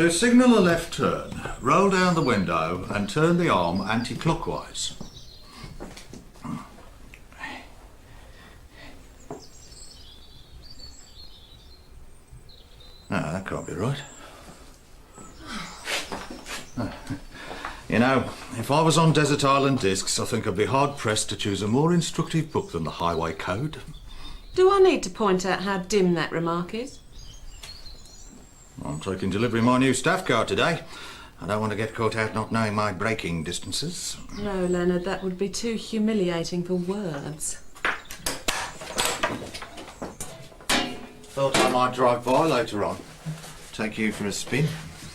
To signal a left turn, roll down the window and turn the arm anti-clockwise. No, that can't be right. You know, if I was on Desert Island Discs, I think I'd be hard-pressed to choose a more instructive book than the Highway Code. Do I need to point out how dim that remark is? I'm taking delivery of my new staff car today. I don't want to get caught out not knowing my braking distances. No, Leonard, that would be too humiliating for words. Thought I might drive by later on. Take you for a spin.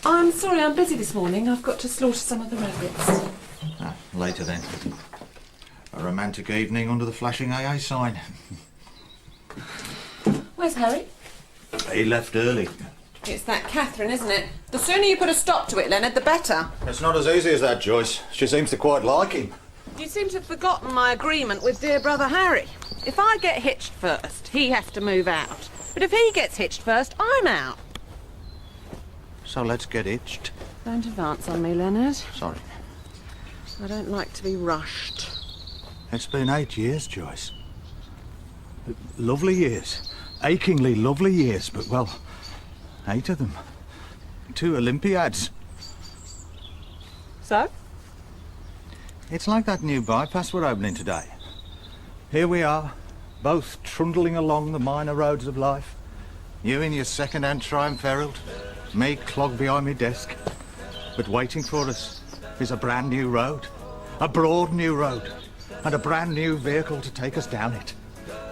I'm sorry, I'm busy this morning. I've got to slaughter some of the rabbits. Ah, later then. A romantic evening under the flashing AA sign. Where's Harry? He left early. It's that Catherine, isn't it? The sooner you put a stop to it, Leonard, the better. It's not as easy as that, Joyce. She seems to quite like him. You seem to have forgotten my agreement with dear brother Harry. If I get hitched first, he has to move out. But if he gets hitched first, I'm out. So let's get hitched. Don't advance on me, Leonard. Sorry. I don't like to be rushed. It's been 8 years, Joyce. Lovely years. Achingly lovely years, but, well, 8 of them. 2 Olympiads. So? It's like that new bypass we're opening today. Here we are, both trundling along the minor roads of life. You in your second-hand Triumph Herald, me clogged behind my desk. But waiting for us is a brand new road, a broad new road, and a brand new vehicle to take us down it.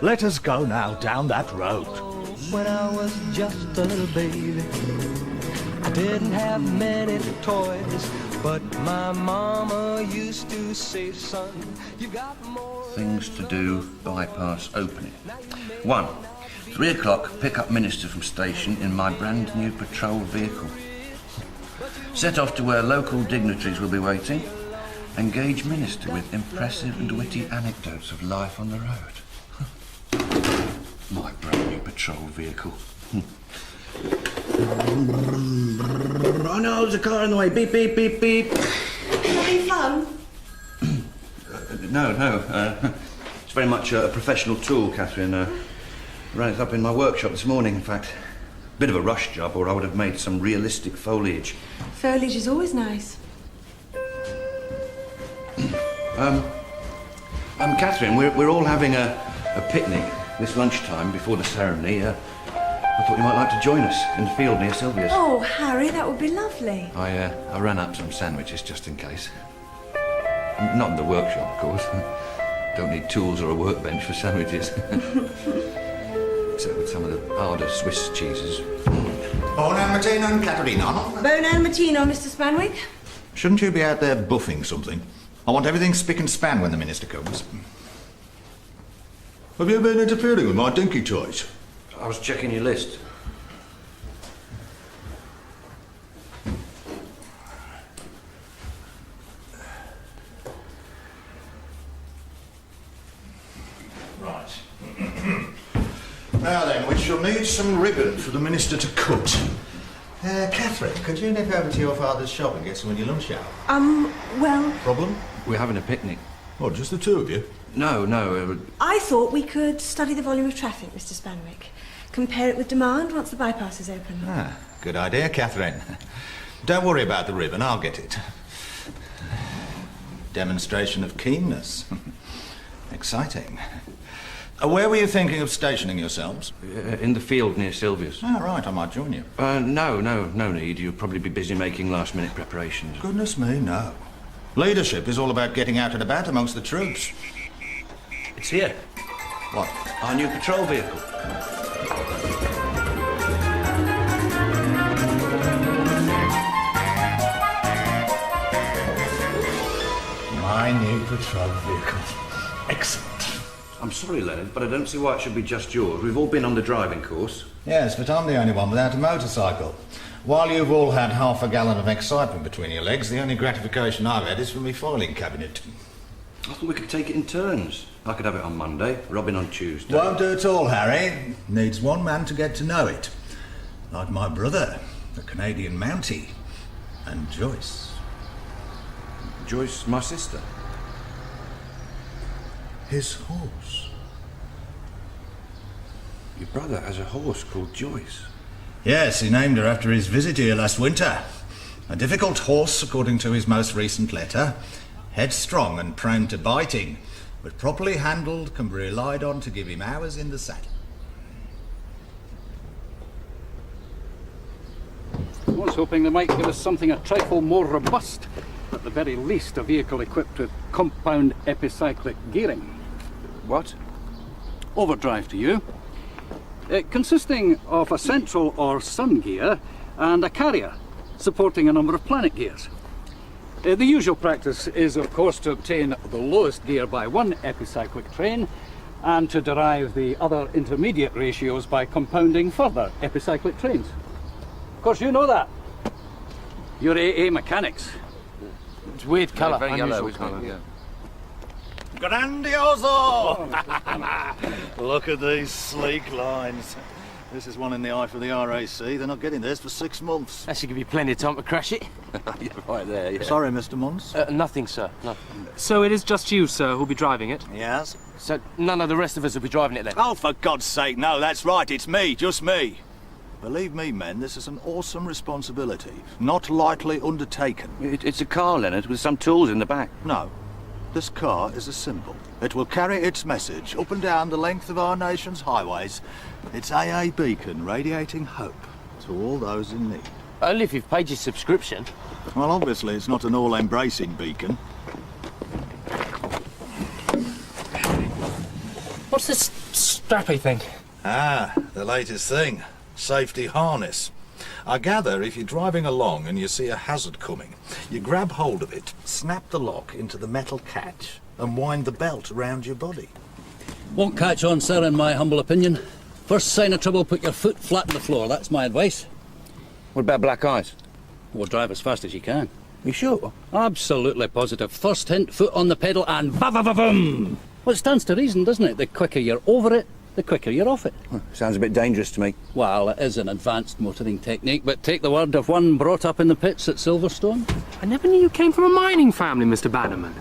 Let us go now down that road. When I was just a little baby, I didn't have many toys, but my mama used to say, son, you got more. Things to do, bypass opening. 1. 3 o'clock, pick up minister from station in my brand new patrol vehicle. Set off to where local dignitaries will be waiting. Engage minister with impressive and witty anecdotes of life on the road. My brand new patrol vehicle. Oh no, there's a car in the way. Beep, beep, beep, beep. Having fun? No. It's very much a professional tool, Catherine. Ran it up in my workshop this morning, in fact. Bit of a rush job, or I would have made some realistic foliage. Foliage is always nice. Catherine, we're all having a picnic this lunchtime before the ceremony. I thought you might like to join us in the field near Sylvia's. Oh, Harry, that would be lovely. I ran up some sandwiches just in case. Not in the workshop, of course. Don't need tools or a workbench for sandwiches. Except with some of the harder Swiss cheeses. Bono, Matino and Caterina. Bono and Matino, Mr. Spanwick. Shouldn't you be out there buffing something? I want everything spick and span when the minister comes. Have you been interfering with my dinky toys? I was checking your list. Right. Now then, we shall need some ribbon for the minister to cut. Catherine, could you nip over to your father's shop and get some of your lunch out? Well, Problem? We're having a picnic. Oh, just the 2 of you? No. I thought we could study the volume of traffic, Mr. Spanwick. Compare it with demand once the bypass is open. Ah, good idea, Catherine. Don't worry about the ribbon, I'll get it. Demonstration of keenness. Exciting. Where were you thinking of stationing yourselves? In the field near Sylvia's. Ah, right, I might join you. No need. You'll probably be busy making last-minute preparations. Goodness me, no. Leadership is all about getting out and about amongst the troops. It's here. What? Our new patrol vehicle. My new patrol vehicle. Excellent. I'm sorry, Leonard, but I don't see why it should be just yours. We've all been on the driving course. Yes, but I'm the only one without a motorcycle. While you've all had half a gallon of excitement between your legs, the only gratification I've had is from my filing cabinet. I thought we could take it in turns. I could have it on Monday, Robin on Tuesday. Won't do at all, Harry. Needs one man to get to know it. Like my brother. the Canadian Mountie, and Joyce. Joyce, my sister. His horse. Your brother has a horse called Joyce. Yes, he named her after his visit here last winter. A difficult horse, according to his most recent letter. Headstrong and prone to biting, but properly handled can be relied on to give him hours in the saddle. I was hoping they might give us something a trifle more robust. At the very least, a vehicle equipped with compound epicyclic gearing. What? Overdrive to you. Consisting of a central or sun gear and a carrier supporting a number of planet gears. The usual practice is, of course, to obtain the lowest gear by one epicyclic train and to derive the other intermediate ratios by compounding further epicyclic trains. Of course, you know that. You're AA mechanics. It's weird colour, Very unusual yellow, isn't colour. it? Yeah. Grandioso! Look at these sleek lines. This is one in the eye for the RAC. They're not getting this for 6 months. That should give you plenty of time to crash it. Yeah, right there, yeah. Sorry, Mr. Munns. Nothing, sir. Nothing. So it is just you, sir, who'll be driving it? Yes? So none of the rest of us will be driving it then? Oh, for God's sake, no, that's right, it's me, just me. Believe me, men, this is an awesome responsibility, not lightly undertaken. It's a car, Leonard, with some tools in the back. No, this car is a symbol. It will carry its message up and down the length of our nation's highways. It's AA beacon radiating hope to all those in need. Only if you've paid your subscription. Well, obviously, it's not an all-embracing beacon. What's this strappy thing? Ah, the latest thing. Safety harness. I gather if you're driving along and you see a hazard coming, you grab hold of it, snap the lock into the metal catch, and wind the belt around your body. Won't catch on, sir, in my humble opinion. First sign of trouble, put your foot flat on the floor. That's my advice. What about black eyes? Well, drive as fast as you can. You sure? Absolutely positive. First hint, foot on the pedal, and ba-ba-ba-boom! Well, it stands to reason, doesn't it? The quicker you're over it, the quicker you're off it. Sounds a bit dangerous to me. Well, it is an advanced motoring technique, but take the word of one brought up in the pits at Silverstone. I never knew you came from a mining family, Mr. Bannerman.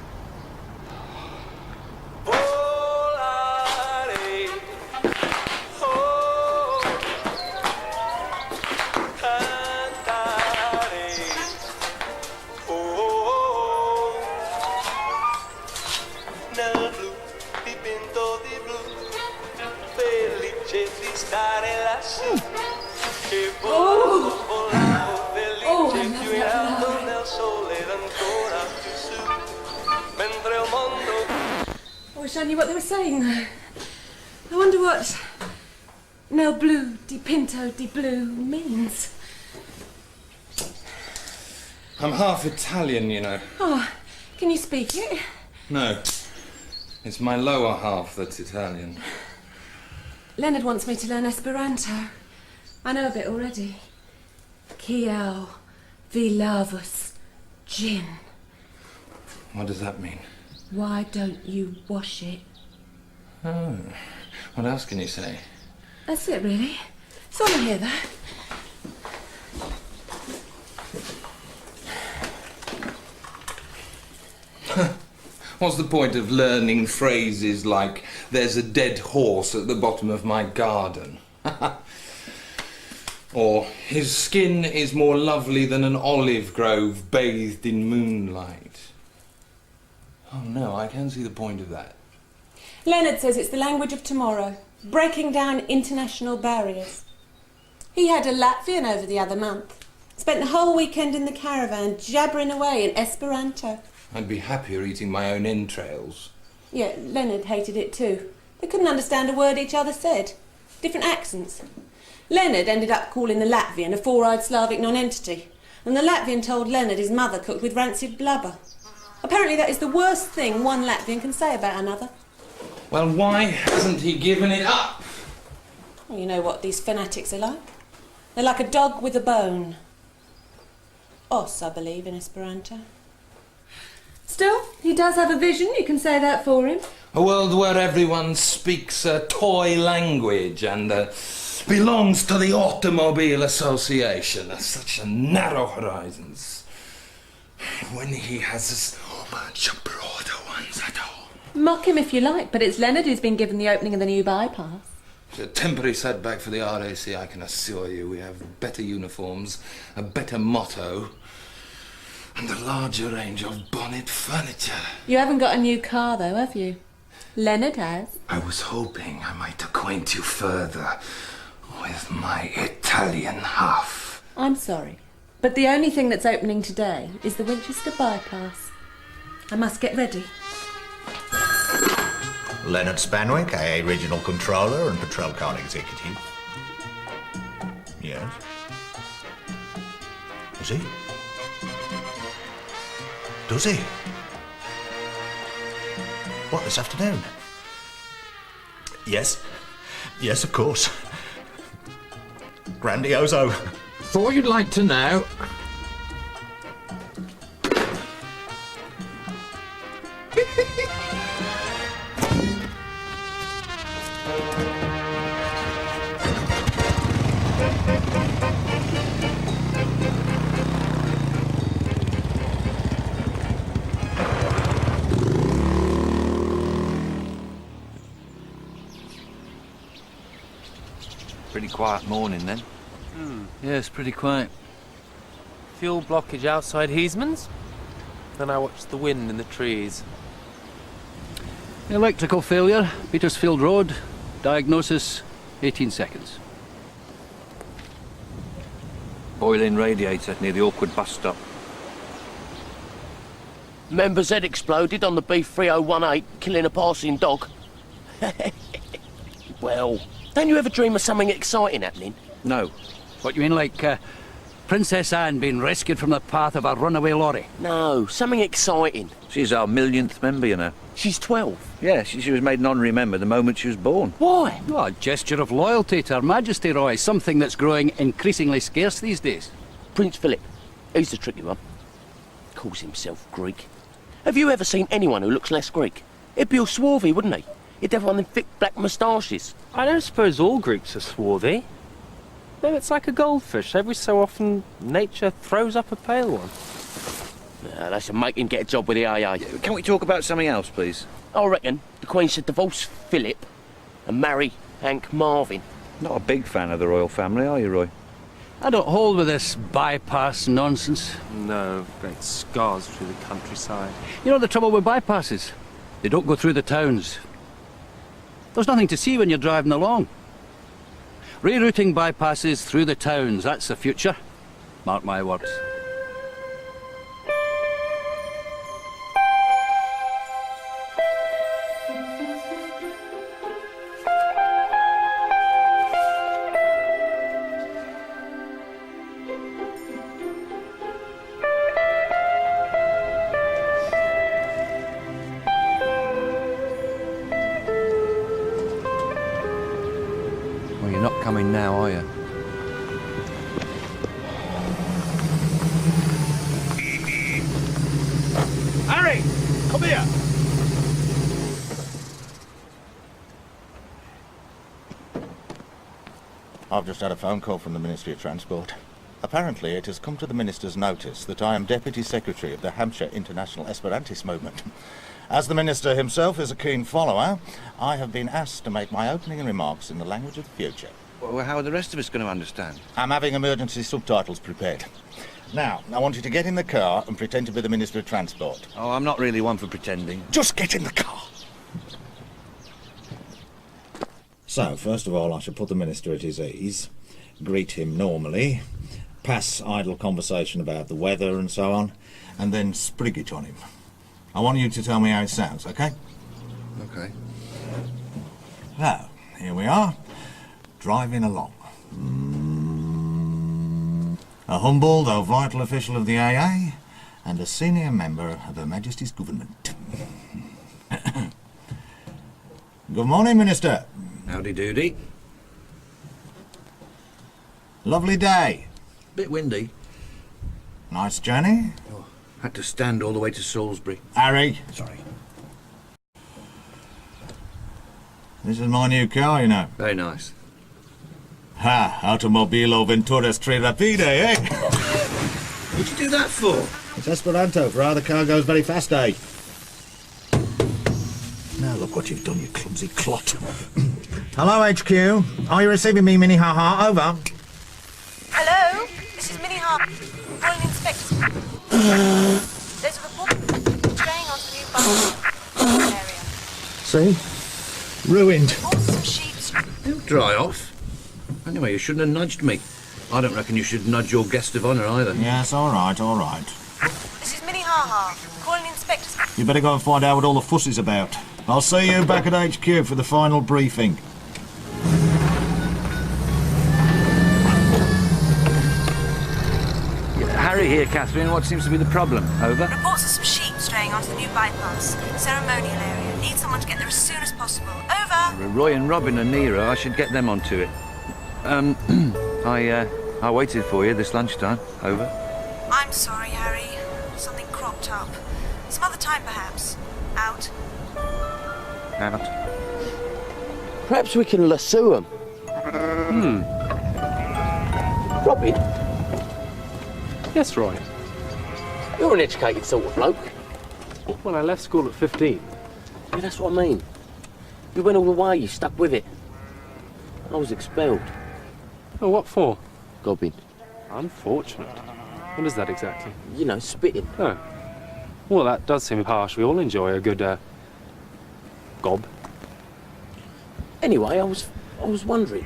I wish I knew what they were saying there. I wonder what nel blu di pinto di blu means. I'm half Italian, you know. Oh, can you speak it? No, it's my lower half that's Italian. Leonard wants me to learn Esperanto. I know a bit already. Kiel, Vilavus, gin. What does that mean? Why don't you wash it? Oh, what else can you say? That's it, really. It's all I hear, though. What's the point of learning phrases like, there's a dead horse at the bottom of my garden? Or, his skin is more lovely than an olive grove bathed in moonlight. Oh no, I can't see the point of that. Leonard says it's the language of tomorrow, breaking down international barriers. He had a Latvian over the other month. Spent the whole weekend in the caravan, jabbering away in Esperanto. I'd be happier eating my own entrails. Yeah, Leonard hated it too. They couldn't understand a word each other said. Different accents. Leonard ended up calling the Latvian a four-eyed Slavic non-entity, and the Latvian told Leonard his mother cooked with rancid blubber. Apparently that is the worst thing one Latvian can say about another. Well, why hasn't he given it up? Well, you know what these fanatics are like. They're like a dog with a bone. Os, I believe, in Esperanto. Still, he does have a vision, you can say that for him. A world where everyone speaks a toy language and belongs to the Automobile Association. Such a narrow horizons. When he has this bunch of broader ones at home. Mock him if you like, but it's Leonard who's been given the opening of the new bypass. It's a temporary setback for the RAC, I can assure you. We have better uniforms, a better motto, and a larger range of bonnet furniture. You haven't got a new car, though, have you? Leonard has. I was hoping I might acquaint you further with my Italian half. I'm sorry, but the only thing that's opening today is the Winchester bypass. I must get ready. Leonard Spanwick, AA Regional Controller and Patrol Car Executive. Yes. Is he? Does he? What, this afternoon? Yes. Yes, of course. Grandioso. Thought you'd like to know. Pretty quiet morning then. Yes, pretty quiet. Fuel blockage outside Heasman's. Then I watched the wind in the trees. Electrical failure, Petersfield Road. Diagnosis, 18 seconds. Boiling radiator near the awkward bus stop. Member's head exploded on the B3018, killing a passing dog. Well, don't you ever dream of something exciting happening? No. What you mean, like Princess Anne being rescued from the path of a runaway lorry? No, something exciting. She's our millionth member, you know. She's 12. Yeah, she was made an honorary member the moment she was born. Why? Oh, a gesture of loyalty to Her Majesty, Roy. Something that's growing increasingly scarce these days. Prince Philip. He's the tricky one. Calls himself Greek. Have you ever seen anyone who looks less Greek? He'd be all swarthy, wouldn't he? He'd have one of them thick black moustaches. I don't suppose all Greeks are swarthy. No, it's like a goldfish. Every so often, nature throws up a pale one. They should make him get a job with the AA. Can we talk about something else, please? I reckon the Queen should divorce Philip and marry Hank Marvin. Not a big fan of the royal family, are you, Roy? I don't hold with this bypass nonsense. No, great scars through the countryside. You know the trouble with bypasses? They don't go through the towns. There's nothing to see when you're driving along. Rerouting bypasses through the towns, that's the future. Mark my words. Well, you're not coming now, are you? Harry! Come here! I've just had a phone call from the Ministry of Transport. Apparently, it has come to the Minister's notice that I am Deputy Secretary of the Hampshire International Esperantist Movement. As the Minister himself is a keen follower, I have been asked to make my opening remarks in the language of the future. Well, how are the rest of us going to understand? I'm having emergency subtitles prepared. Now, I want you to get in the car and pretend to be the Minister of Transport. Oh, I'm not really one for pretending. Just get in the car! So, first of all, I should put the Minister at his ease, greet him normally, pass idle conversation about the weather and so on, and then sprig it on him. I want you to tell me how it sounds, okay? Okay. So, here we are, driving along. A humble though vital official of the AA, and a senior member of Her Majesty's government. Good morning, Minister. Howdy doody. Lovely day. Bit windy. Nice journey. Had to stand all the way to Salisbury. Harry, Sorry. this is my new car, you know. Very nice. Ha, automobilo venturas tre rapide, eh? What'd you do that for? It's Esperanto for how the car goes very fast, eh? Now look what you've done, you clumsy clot. Hello, HQ. Are you receiving me, Minnie Ha-Ha? Over. Hello, this is Minnie Harp. Calling Inspector. There's a report going on to the new bus area. See? Ruined. Also some sheets. They'll dry off. Anyway, you shouldn't have nudged me. I don't reckon you should nudge your guest of honour either. Yes, all right, all right. This is Minnie Ha-Ha. Calling Inspector. You better go and find out what all the fuss is about. I'll see you back at HQ for the final briefing. Harry here, Catherine. What seems to be the problem? Over. Reports of some sheep straying onto the new bypass. Ceremonial area. Need someone to get there as soon as possible. Over. Roy and Robin and Nero, I should get them onto it. I waited for you this lunchtime. Over. I'm sorry, Harry. Something cropped up. Some other time, perhaps. Out. Out. Perhaps we can lasso him. Robin, Yes, Roy. you're an educated sort of bloke. Well, I left school at 15. Yeah, that's what I mean. You went all the way, you stuck with it. I was expelled. Oh, what for? Gobbing. Unfortunate. What is that exactly? You know, spitting. Oh. Well, that does seem harsh. We all enjoy a good, gob. Anyway, I was wondering.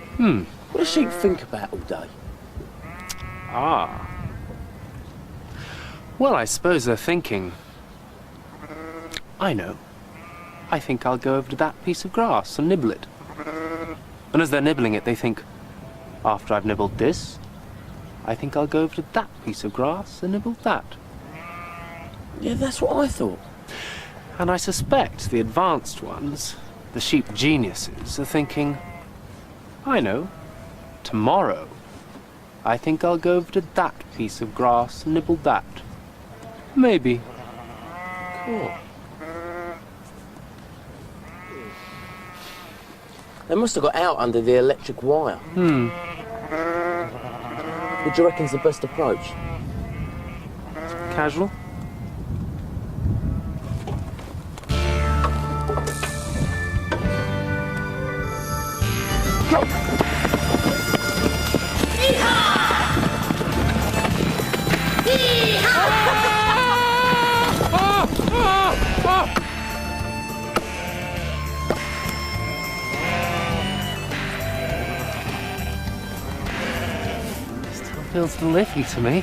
What do sheep think about all day? Ah. Well, I suppose they're thinking... I know. I think I'll go over to that piece of grass and nibble it. And as they're nibbling it, they think, after I've nibbled this, I think I'll go over to that piece of grass and nibble that. Yeah, that's what I thought. And I suspect the advanced ones, the sheep geniuses, are thinking, I know, tomorrow, I think I'll go over to that piece of grass and nibble that. Maybe. Cool. They must have got out under the electric wire. What do you reckon's the best approach? Casual? Feels still iffy to me.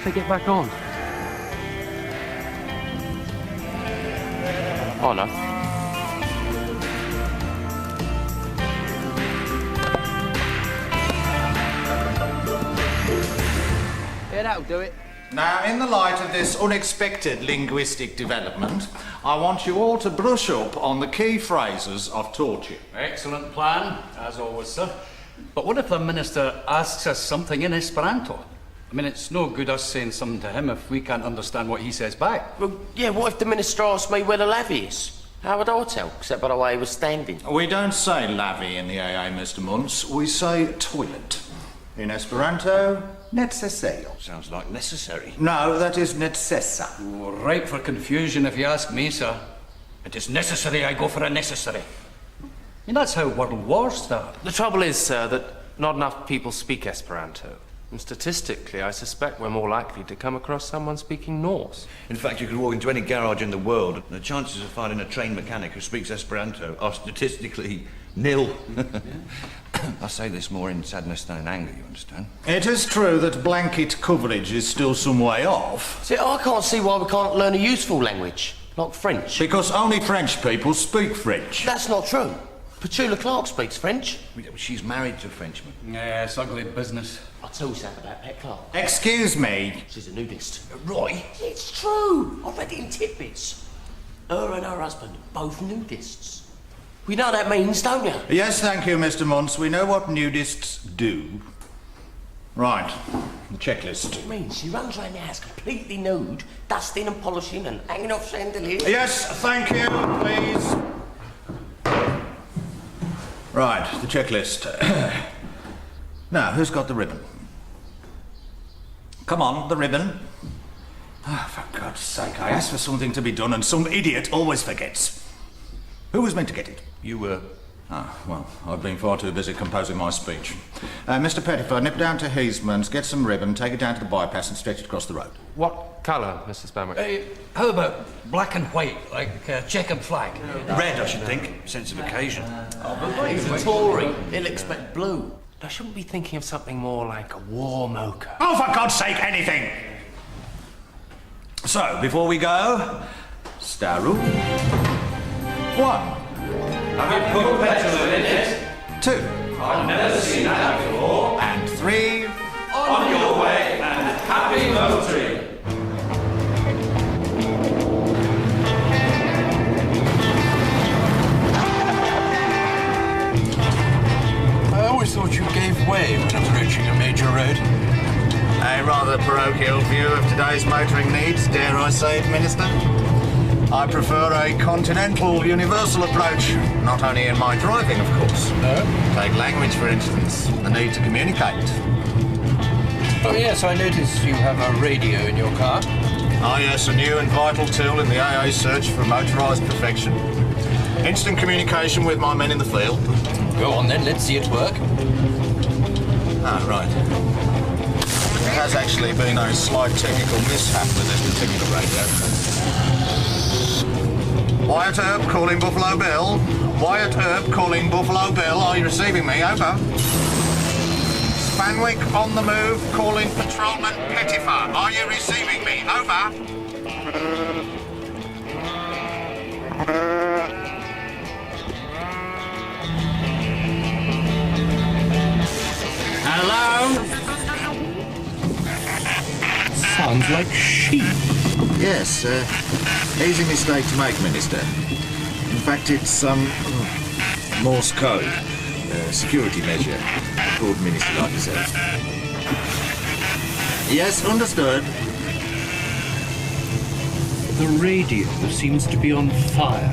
Should I get back on? Oh, no. Yeah, that'll do it. Now, in the light of this unexpected linguistic development, I want you all to brush up on the key phrases I've taught you. Excellent plan, as always, sir. But what if the minister asks us something in Esperanto? I mean, it's no good us saying something to him if we can't understand what he says back. Well, yeah, what if the minister asked me where the lavvy is? How would I tell, except by the way he was standing? We don't say lavvy in the AA, Mr. Muntz. We say toilet. In Esperanto, necessario. Sounds like necessary. No, that is necessa. Oh, ripe for confusion if you ask me, sir. It is necessary I go for a necessary. I mean, that's how world wars start. The trouble is, sir, that not enough people speak Esperanto. And statistically, I suspect we're more likely to come across someone speaking Norse. In fact, you could walk into any garage in the world, and the chances of finding a trained mechanic who speaks Esperanto are statistically nil. I say this more in sadness than in anger, you understand? It is true that blanket coverage is still some way off. See, I can't see why we can't learn a useful language, like French. Because only French people speak French. That's not true. Petula Clark speaks French. She's married to a Frenchman. Yeah, it's ugly business. I'll tell you something about Pet Clark. Excuse me. She's a nudist. Roy? It's true. I read it in tidbits. Her and her husband, both nudists. We know that means, don't you? Yes, thank you, Mr. Muntz. We know what nudists do. Right, the checklist. It means she runs around the house completely nude, dusting and polishing and hanging off chandeliers. Yes, thank you, please. Right, the checklist. Now, who's got the ribbon? Come on, the ribbon. Oh, for God's sake, I asked for something to be done and some idiot always forgets. Who was meant to get it? You were. Ah, well, I've been far too busy composing my speech. Mr. Pettifer, nip down to Heasman's, get some ribbon, take it down to the bypass and stretch it across the road. What colour, Mr. Spanwick? How about black and white, like a checkered flag? Red, I should think. Sense of occasion. He's a Tory. He'll expect blue. I shouldn't be thinking of something more like a warm ochre. Oh, for God's sake, anything! So, before we go, Star Rule. 1. Have you put petrol in it? 2. I've never seen that before. And 3. On your way and happy motoring. I always thought you gave way when approaching a major road. A rather parochial view of today's motoring needs, dare I say it, Minister? I prefer a continental, universal approach, not only in my driving, of course. No? Take language, for instance, the need to communicate. Oh, yes, I notice you have a radio in your car. Ah, yes, a new and vital tool in the AA search for motorised perfection. Instant communication with my men in the field. Go on then, let's see it work. Ah, right. There has actually been a slight technical mishap with this particular radio. Wyatt Earp calling Buffalo Bill. Wyatt Earp calling Buffalo Bill. Are you receiving me? Over. Spanwick on the move calling Patrolman Pettifer. Are you receiving me? Over. Hello? Sounds like sheep. Yes, easy mistake to make, Minister. In fact, it's Morse code, security measure, called Minister like yourself. Yes, understood. The radio seems to be on fire.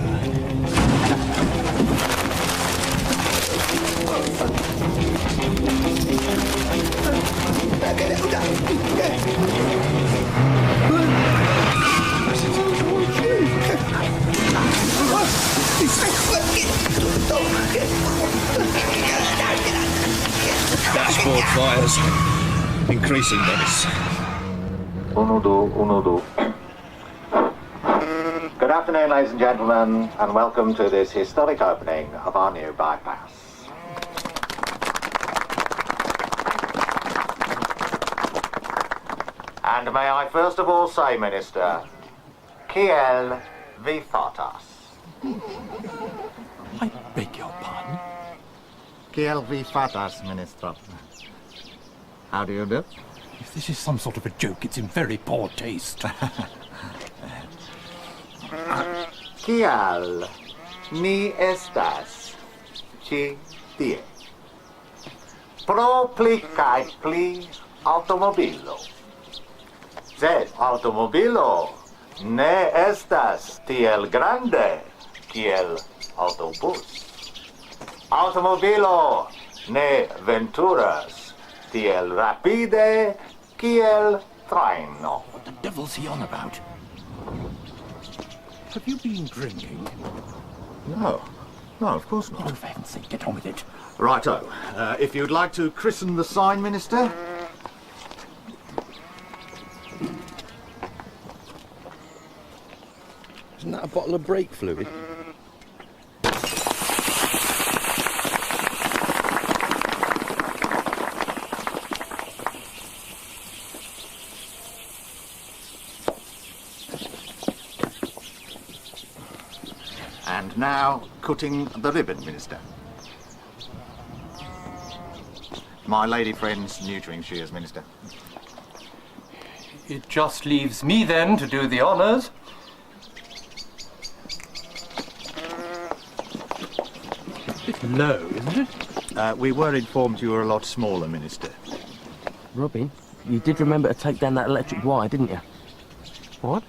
Dashboard fires. Increasing menace. Uno. Good afternoon, ladies and gentlemen, and welcome to this historic opening of our new bypass. And may I first of all say, Minister, Kiel vi fatas. I beg your pardon? Kiel vi fatas, Minister. How do you do? If this is some sort of a joke, it's in very poor taste. Kial ni estas ĉi tie? Pro pli kaj pli automobilo. Sed automobilo ne estas tiel grande kiel autobus. Automobilo ne venturas tiel rapide kiel trajno. What the devil's he on about? Have you been drinking? No, of course not. Oh, for heaven's sake, get on with it. Righto. If you'd like to christen the sign, Minister. Isn't that a bottle of brake fluid? And now, cutting the ribbon, Minister. My lady friend's neutering shears, Minister. It just leaves me then to do the honours. A bit low, isn't it? We were informed you were a lot smaller, Minister. Robin, you did remember to take down that electric wire, didn't you? What?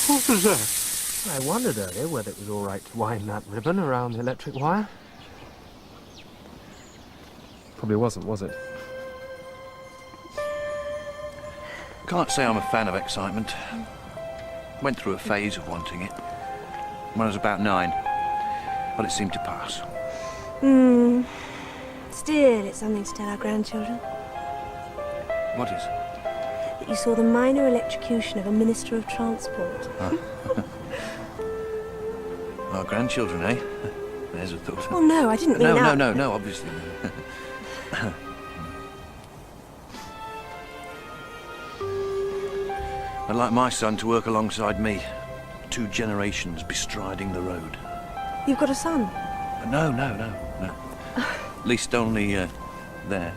What I wondered earlier whether it was all right to wind that ribbon around the electric wire. Probably wasn't, was it? Can't say I'm a fan of excitement. Went through a phase of wanting it. When I was about 9, but it seemed to pass. Still, it's something to tell our grandchildren. What is? That you saw the minor electrocution of a Minister of Transport. Our grandchildren, eh? There's a thought. Oh, no, I didn't mean that. No, obviously. I'd like my son to work alongside me. 2 generations bestriding the road. You've got a son? No. At least only, there.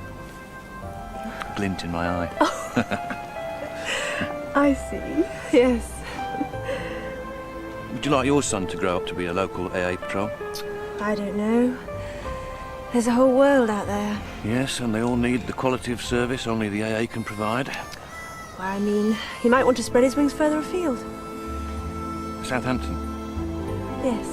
Glint in my eye. I see, yes. Would you like your son to grow up to be a local AA patrol? I don't know. There's a whole world out there. Yes, and they all need the quality of service only the AA can provide. Well, I mean, he might want to spread his wings further afield. Southampton? Yes.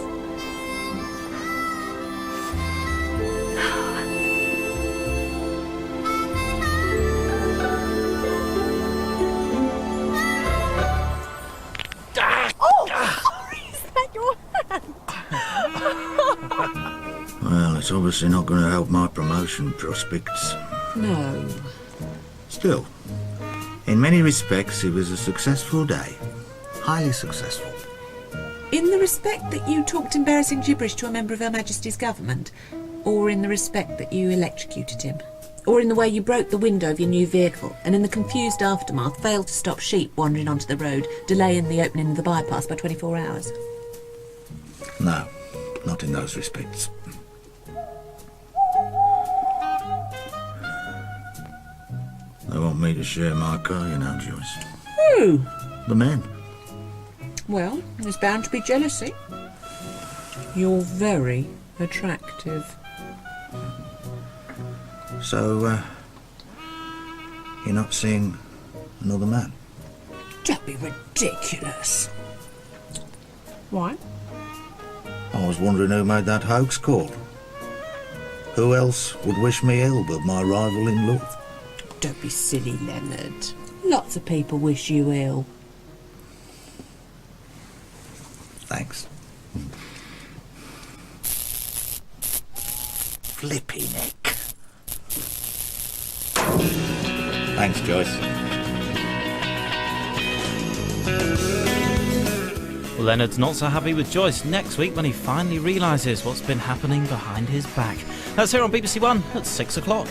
Well, it's obviously not going to help my promotion prospects. No. Still, in many respects, it was a successful day. Highly successful. In the respect that you talked embarrassing gibberish to a member of Her Majesty's government? Or in the respect that you electrocuted him? Or in the way you broke the window of your new vehicle and in the confused aftermath failed to stop sheep wandering onto the road, delaying the opening of the bypass by 24 hours? No, not in those respects. They want me to share my car, you know, Joyce. Who? The men. Well, there's bound to be jealousy. You're very attractive. So, you're not seeing another man? Don't be ridiculous. Why? I was wondering who made that hoax call. Who else would wish me ill but my rival in love? Don't be silly, Leonard. Lots of people wish you ill. Thanks. Flippy neck. Thanks, Joyce. Well, Leonard's not so happy with Joyce next week when he finally realises what's been happening behind his back. That's here on BBC One at 6 o'clock.